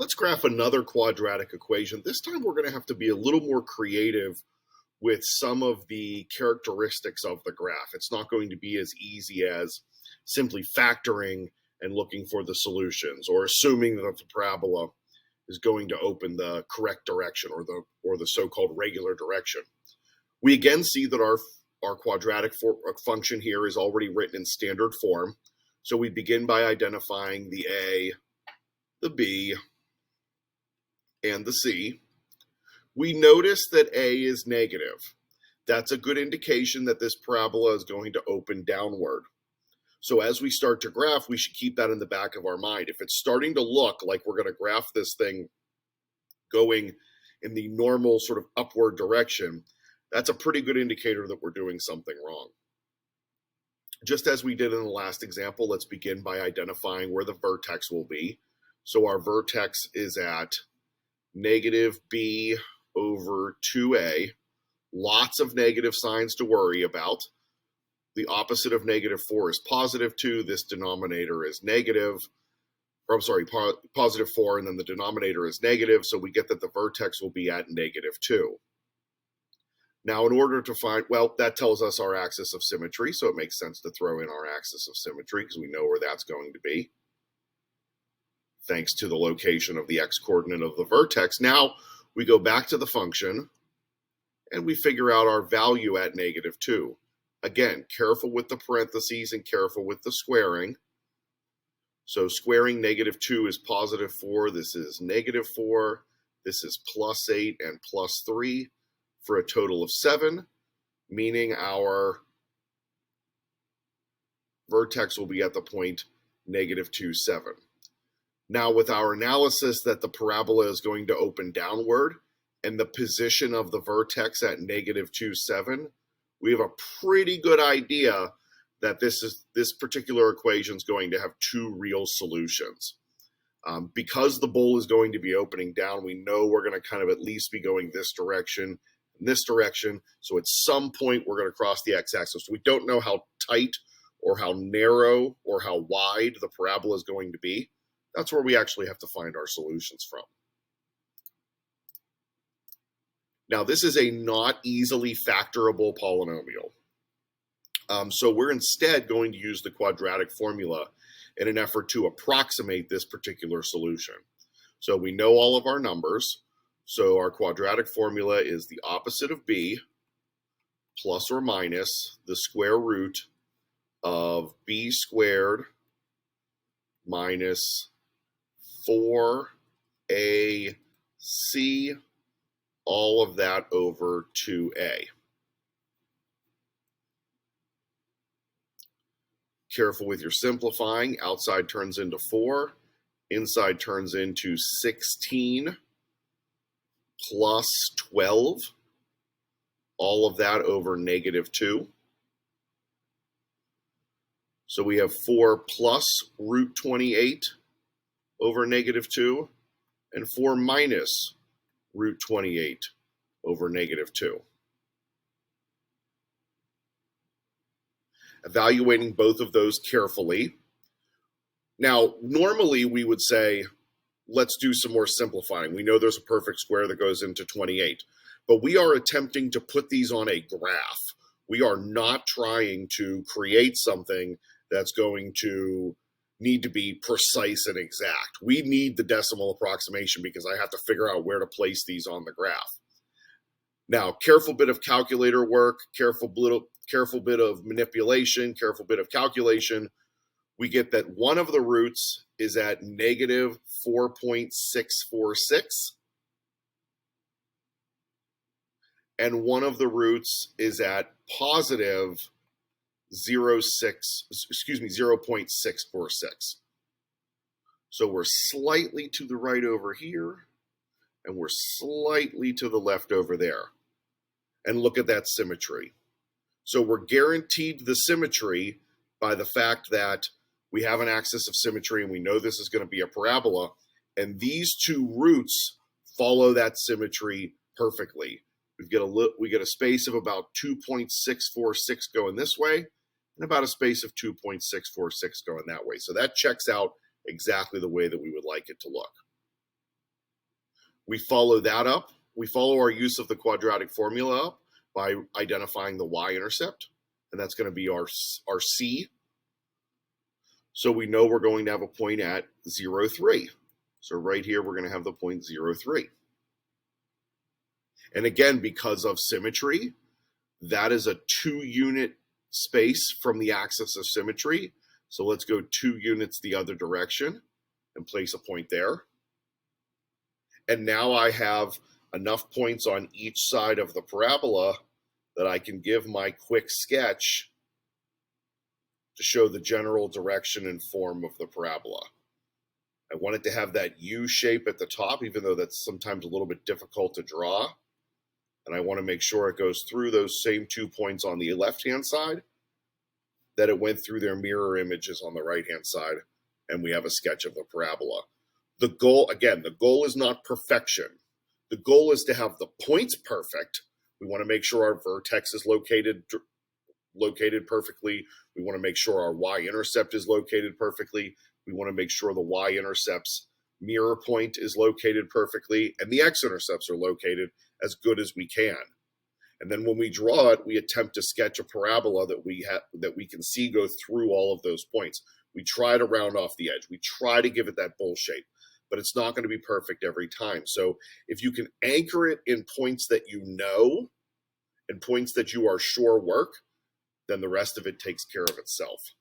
Let's graph another quadratic equation. This time we're going to have to be a little more creative with some of the characteristics of the graph. It's not going to be as easy as simply factoring and looking for the solutions or assuming that the parabola is going to open the correct direction or the so-called regular direction. We again see that our quadratic function here is already written in standard form. So we begin by identifying the A, the B, and the C. We notice that A is negative. That's a good indication that this parabola is going to open downward. So as we start to graph, we should keep that in the back of our mind. If it's starting to look like we're going to graph this thing going in the normal sort of upward direction, that's a pretty good indicator that we're doing something wrong. Just as we did in the last example, let's begin by identifying where the vertex will be. So our vertex is at negative b over 2a. Lots of negative signs to worry about. The opposite of negative 4 is positive 2. This denominator is negative. Or I'm sorry, positive 4, and then the denominator is negative. So we get that the vertex will be at negative 2. Now, in order to find, well, that tells us our axis of symmetry, so it makes sense to throw in our axis of symmetry because we know where that's going to be, thanks to the location of the x-coordinate of the vertex. Now, we go back to the function, and we figure out our value at negative 2. Again, careful with the parentheses and careful with the squaring. So squaring negative 2 is positive 4. This is negative 4. This is plus 8 and plus 3. For a total of 7, meaning our vertex will be at the point negative 2, 7. Now, with our analysis that the parabola is going to open downward and the position of the vertex at negative 2, 7, we have a pretty good idea that this particular equation is going to have two real solutions. Because the bowl is going to be opening down, we know we're going to kind of at least be going this direction, in this direction. So at some point we're going to cross the x-axis. We don't know how tight or how narrow or how wide the parabola is going to be. That's where we actually have to find our solutions from. Now, this is a not easily factorable polynomial. So we're instead going to use the quadratic formula in an effort to approximate this particular solution. So we know all of our numbers. So our quadratic formula is the opposite of b plus or minus the square root of b squared minus 4ac, all of that over 2a. Careful with your simplifying. Outside turns into 4. Inside turns into 16 plus 12. All of that over negative 2. So we have 4 plus root 28 over negative 2 and 4 minus root 28 over negative 2. Evaluating both of those carefully. Now, normally we would say, let's do some more simplifying. We know there's a perfect square that goes into 28, but we are attempting to put these on a graph. We are not trying to create something that's going to need to be precise and exact. We need the decimal approximation because I have to figure out where to place these on the graph. Now, careful bit of calculator work, careful bit of manipulation, careful bit of calculation. We get that one of the roots is at negative 4.646, and one of the roots is at positive 0.646. So we're slightly to the right over here, and we're slightly to the left over there. And look at that symmetry. So we're guaranteed the symmetry by the fact that we have an axis of symmetry and we know this is going to be a parabola, and these two roots follow that symmetry perfectly. We get a space of about 2.646 going this way and about a space of 2.646 going that way. So that checks out exactly the way that we would like it to look. We follow that up. We follow our use of the quadratic formula up by identifying the y-intercept, and that's going to be our C. So we know we're going to have a point at 0, 3. So right here, we're going to have the point 0, 3. And again, because of symmetry, that is a 2-unit space from the axis of symmetry. So let's go 2 units the other direction and place a point there. And now I have enough points on each side of the parabola that I can give my quick sketch to show the general direction and form of the parabola. I want it to have that U shape at the top, even though that's sometimes a little bit difficult to draw. And I want to make sure it goes through those same 2 points on the left-hand side, that it went through their mirror images on the right-hand side, and we have a sketch of the parabola. The goal, again, the goal is not perfection. The goal is to have the points perfect. We want to make sure our vertex is located perfectly. We want to make sure our y-intercept is located perfectly. We want to make sure the y-intercept's mirror point is located perfectly, and the x-intercepts are located as good as we can. And then when we draw it, we attempt to sketch a parabola that we can see go through all of those points. We try to round off the edge. We try to give it that bowl shape, but it's not going to be perfect every time. So if you can anchor it in points that you know and points that you are sure work, then the rest of it takes care of itself.